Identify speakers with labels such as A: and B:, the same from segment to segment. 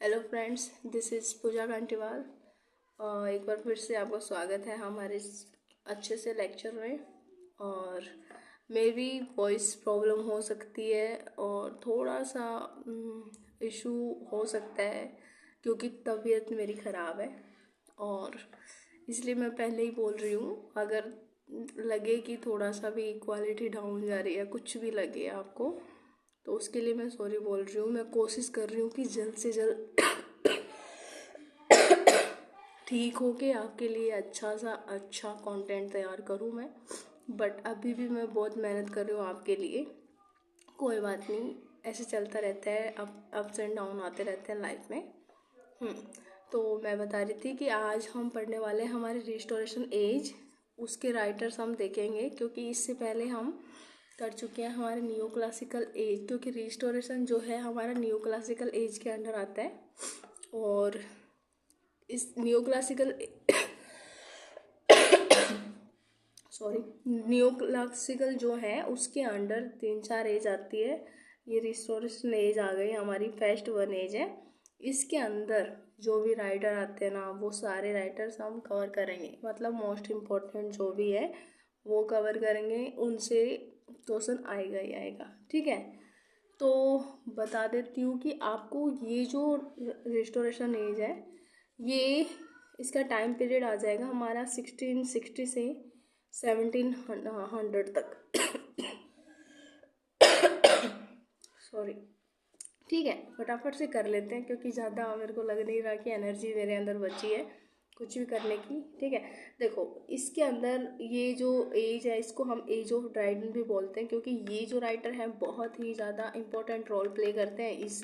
A: Hello friends, this is पूजा कांटीवाल। एक बार फिर से आपका स्वागत है हमारे इस अच्छे से लेक्चर में। और मेरी वॉइस प्रॉब्लम हो सकती है और थोड़ा सा इशू हो सकता है क्योंकि तबीयत मेरी ख़राब है और इसलिए मैं पहले ही बोल रही हूँ। अगर लगे कि थोड़ा सा भी क्वालिटी डाउन जा रही है, कुछ भी लगे आपको, तो उसके लिए मैं सॉरी बोल रही हूँ। मैं कोशिश कर रही हूँ कि जल्द से जल्द ठीक हो के आपके लिए अच्छा कंटेंट तैयार करूँ मैं। बट अभी भी मैं बहुत मेहनत कर रही हूँ आपके लिए। कोई बात नहीं, ऐसे चलता रहता है, अप्स एंड डाउन आते रहते हैं लाइफ में। तो मैं बता रही थी कि आज हम पढ़ने वाले हैं हमारे रिस्टोरेशन एज, उसके राइटर्स हम देखेंगे क्योंकि इससे पहले हम कर चुके हैं हमारे न्यू क्लासिकल एज, क्योंकि रिस्टोरेशन जो है हमारा न्यू क्लासिकल एज के अंडर आता है। और इस न्यू क्लासिकल न्यू क्लासिकल जो है उसके अंडर 3-4 एज आती है। ये रिस्टोरेशन एज आ गई, हमारी फर्स्ट वन एज है। इसके अंदर जो भी राइटर आते हैं ना, वो सारे राइटर्स हम कवर करेंगे, मतलब मोस्ट इम्पोर्टेंट जो भी है वो कवर करेंगे। उनसे क्वेश्चन आएगा ही आएगा, ठीक है। तो बता देती हूँ कि आपको ये जो रिस्टोरेशन एज है, ये इसका टाइम पीरियड आ जाएगा हमारा 1660 से 1700 तक। सॉरी, ठीक है, फटाफट से कर लेते हैं क्योंकि ज़्यादा मेरे को लग नहीं रहा कि एनर्जी मेरे अंदर बची है कुछ भी करने की, ठीक है। देखो, इसके अंदर ये जो एज है इसको हम एज ऑफ ड्राइडन भी बोलते हैं क्योंकि ये जो राइटर हैं बहुत ही ज़्यादा इम्पोर्टेंट रोल प्ले करते हैं इस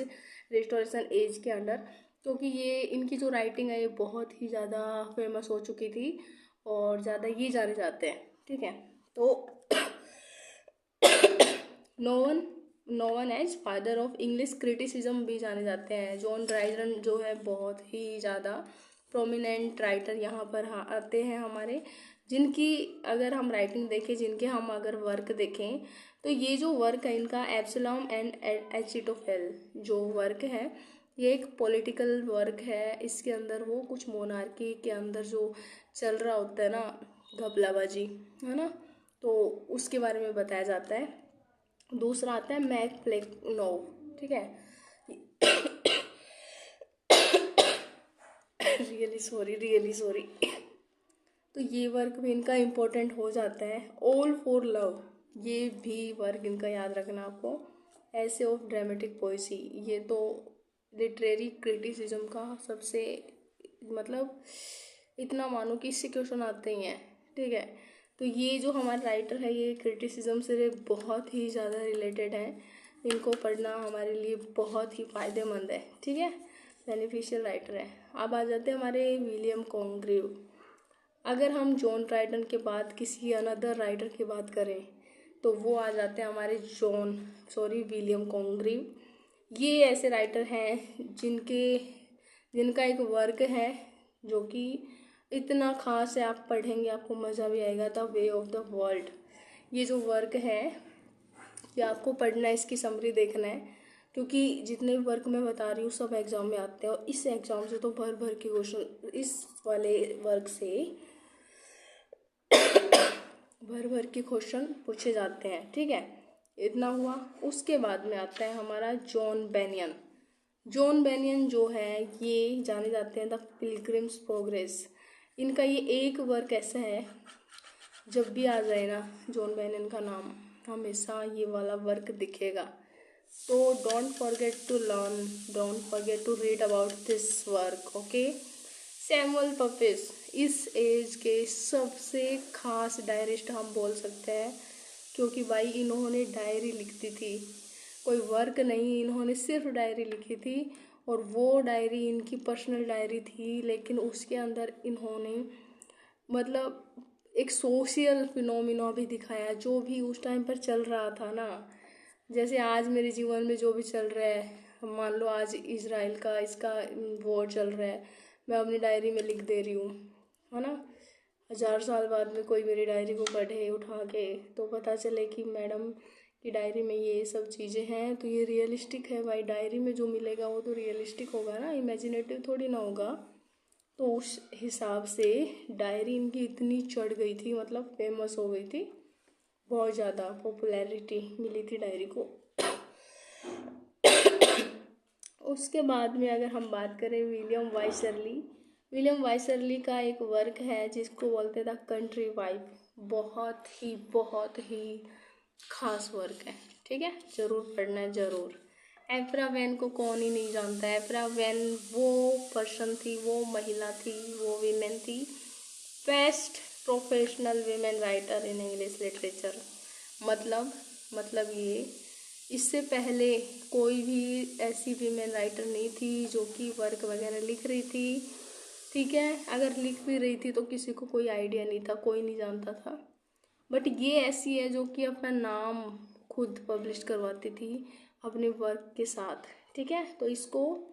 A: रिस्टोरेशन एज के अंडर, क्योंकि ये इनकी जो राइटिंग है ये बहुत ही ज़्यादा फेमस हो चुकी थी और ज़्यादा ये जाने जाते हैं, ठीक है। तो known as father of English criticism भी जाने जाते हैं। जॉन ड्राइडन जो है बहुत ही ज़्यादा प्रोमिनेंट राइटर यहाँ पर आते हैं हमारे, जिनकी अगर हम राइटिंग देखें, जिनके हम अगर वर्क देखें, तो ये जो वर्क है इनका एब्सलॉम एंड एचिटोफेल जो वर्क है, ये एक पॉलिटिकल वर्क है। इसके अंदर वो कुछ मोनार्की के अंदर जो चल रहा होता है ना, घपलाबाजी, है ना, तो उसके बारे में बताया जाता है। दूसरा आता है मैक प्लेकनोव, ठीक है। Really sorry. तो ये वर्क भी इनका इम्पोर्टेंट हो जाता है। ऑल फॉर लव, ये भी वर्क इनका याद रखना आपको। ऐसे ऑफ ड्रामेटिक पोएसी, ये तो लिटरेरी क्रिटिसिज्म का सबसे, मतलब इतना मानो कि इससे क्वेश्चन आते ही हैं, ठीक है। तो ये जो हमारा राइटर है ये क्रिटिसिज्म से बहुत ही ज़्यादा रिलेटेड है। इनको पढ़ना हमारे लिए बहुत ही फ़ायदेमंद है, ठीक है, बेनिफिशियल राइटर है। अब आ जाते हैं हमारे विलियम कॉन्ग्रीव। अगर हम जॉन ड्राइडन के बाद किसी अनदर राइटर की बात करें तो वो आ जाते हैं हमारे विलियम कॉन्ग्रीव। ये ऐसे राइटर हैं जिनका एक वर्क है जो कि इतना खास है, आप पढ़ेंगे आपको मज़ा भी आएगा। The way of the world, ये जो वर्क है ये आपको पढ़ना है, इसकी समरी देखना है, क्योंकि जितने भी वर्क मैं बता रही हूँ सब एग्ज़ाम में आते हैं और इस एग्ज़ाम से तो भर भर के क्वेश्चन, इस वाले वर्क से भर भर के क्वेश्चन पूछे जाते हैं, ठीक है। इतना हुआ। उसके बाद में आता है हमारा जॉन बेनियन। जॉन बेनियन जो है ये जाने जाते हैं द पिलग्रिम्स प्रोग्रेस। इनका ये एक वर्क ऐसा है, जब भी आ जाए ना जॉन बेनियन का नाम, हमेशा ये वाला वर्क दिखेगा। तो don't forget to learn, don't forget to read about this work, okay. Samuel Pepys इस एज के सबसे खास डायरिस्ट हम बोल सकते हैं, क्योंकि भाई इन्होंने डायरी लिखती थी, कोई वर्क नहीं, इन्होंने सिर्फ डायरी लिखी थी। और वो डायरी इनकी पर्सनल डायरी थी, लेकिन उसके अंदर इन्होंने मतलब एक सोशल फिनोमिना भी दिखाया, जो भी उस टाइम पर चल रहा था ना। जैसे आज मेरे जीवन में जो भी चल रहा है, मान लो आज इजराइल का इसका वॉर चल रहा है, मैं अपनी डायरी में लिख दे रही हूँ, है ना। 1000 साल बाद में कोई मेरी डायरी को पढ़े उठा के तो पता चले कि मैडम कि डायरी में ये सब चीज़ें हैं तो ये रियलिस्टिक है भाई, डायरी में जो मिलेगा वो तो रियलिस्टिक होगा ना, इमेजिनेटिव थोड़ी ना होगा। तो उस हिसाब से डायरी इनकी इतनी चढ़ गई थी, मतलब फेमस हो गई थी, बहुत ज़्यादा पॉपुलैरिटी मिली थी डायरी को। उसके बाद में अगर हम बात करें विलियम वाइसरली का एक वर्क है जिसको बोलते थे कंट्री वाइफ, बहुत ही खास वर्क है, ठीक है, ज़रूर पढ़ना है ज़रूर। एफ्रा वैन को कौन ही नहीं जानता है। एफ्रा वैन वो पर्सन थी, वो महिला थी, वो वीमेन थी, best professional women writer in English literature. मतलब ये इससे पहले कोई भी ऐसी वीमेन राइटर नहीं थी जो कि वर्क वगैरह लिख रही थी, ठीक है। अगर लिख भी रही थी तो किसी को कोई आइडिया नहीं था, कोई नहीं जानता था। बट ये ऐसी है जो कि अपना नाम खुद पब्लिश करवाती थी अपने वर्क के साथ, ठीक है। तो इसको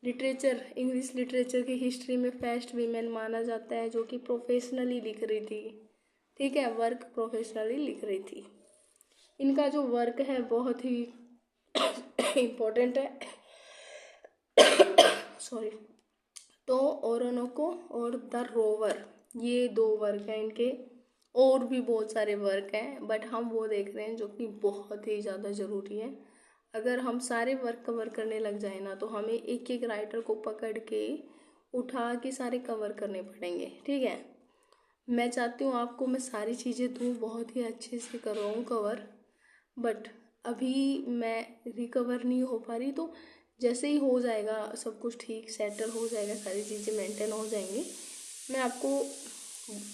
A: इंग्लिश लिटरेचर की हिस्ट्री में फर्स्ट वीमेन माना जाता है जो कि प्रोफेशनली लिख रही थी, ठीक है, वर्क प्रोफेशनली लिख रही थी। इनका जो वर्क है बहुत ही इम्पोर्टेंट है सॉरी। तो ओरोनोको और द रोवर, ये 2 वर्क हैं इनके, और भी बहुत सारे वर्क हैं बट हम वो देख रहे हैं जो कि बहुत ही ज़्यादा ज़रूरी है। अगर हम सारे वर्क कवर करने लग जाए ना तो हमें एक एक राइटर को पकड़ के उठा के सारे कवर करने पड़ेंगे, ठीक है। मैं चाहती हूँ आपको मैं सारी चीज़ें दूँ, बहुत ही अच्छे से करवाऊँ कवर, बट अभी मैं रिकवर नहीं हो पा रही। तो जैसे ही हो जाएगा सब कुछ ठीक सेटल हो जाएगा, सारी चीज़ें मेंटेन हो जाएंगी, मैं आपको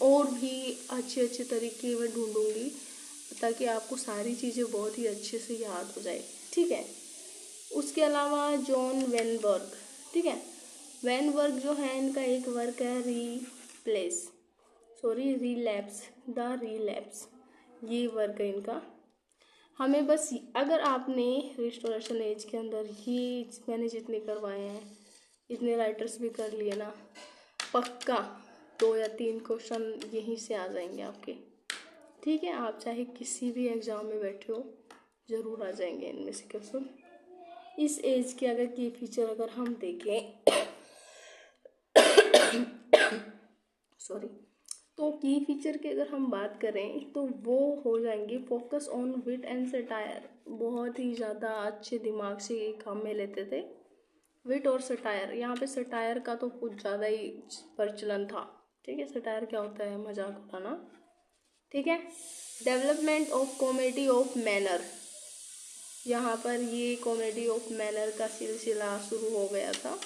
A: और भी अच्छे तरीके में ढूंढूंगी ताकि आपको सारी चीज़ें बहुत ही अच्छे से याद हो जाए, ठीक है। उसके अलावा जॉन वेनबर्ग, ठीक है, वेनबर्ग जो है इनका एक वर्क है रिलैप्स, ये वर्क है इनका। हमें बस अगर आपने रिस्टोरेशन एज के अंदर ये मैंने जितने करवाए हैं इतने राइटर्स भी कर लिए ना, पक्का 2 या 3 क्वेश्चन यहीं से आ जाएंगे आपके, ठीक है। आप चाहे किसी भी एग्ज़ाम में बैठे हो ज़रूर आ जाएंगे इनमें से क्वेश्चन। इस एज के अगर की फीचर अगर हम देखें सॉरी, तो की फीचर की अगर हम बात करें तो वो हो जाएंगे focus on wit and satire, बहुत ही ज़्यादा अच्छे दिमाग से काम में लेते थे विट और सटायर। यहाँ पे सटायर का तो कुछ ज़्यादा ही प्रचलन था, ठीक है। सटायर क्या होता है, मजाक उड़ाना, ठीक है। Development of comedy of manner, यहाँ पर ये कॉमेडी ऑफ मैनर का सिलसिला शुरू हो गया था,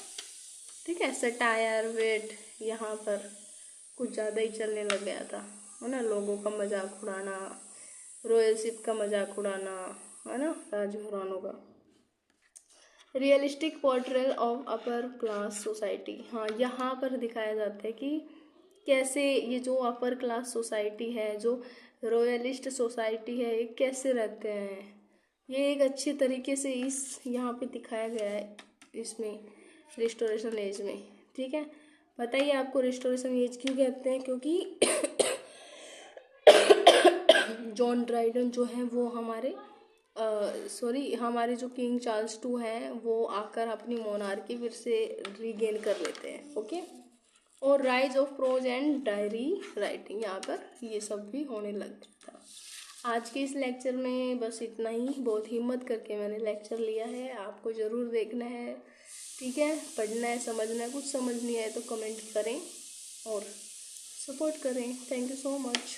A: ठीक है। सटायर विट यहाँ पर कुछ ज़्यादा ही चलने लग गया था, है ना, लोगों का मजाक उड़ाना, रॉयलशिप का मजाक उड़ाना, है ना, राजघरानों का। Realistic portrayal of upper class society, हाँ, यहाँ पर दिखाया जाता है कि कैसे ये जो अपर क्लास सोसाइटी है, जो रॉयलिस्ट सोसाइटी है, ये कैसे रहते हैं, ये एक अच्छे तरीके से इस यहाँ पे दिखाया गया है इसमें रिस्टोरेशन एज में, ठीक है। बताइए आपको रिस्टोरेशन एज क्यों कहते हैं, क्योंकि जॉन ड्राइडन जो है वो हमारे जो किंग चार्ल्स II हैं वो आकर अपनी मोनार्की फिर से रीगेन कर लेते हैं, ओके। और rise of pros and diary writing, यहाँ पर ये सब भी होने लग गया था। आज के इस लेक्चर में बस इतना ही, बहुत हिम्मत करके मैंने लेक्चर लिया है, आपको ज़रूर देखना है, ठीक है, पढ़ना है, समझना है। कुछ समझ नहीं आए तो कमेंट करें और सपोर्ट करें। Thank you so much.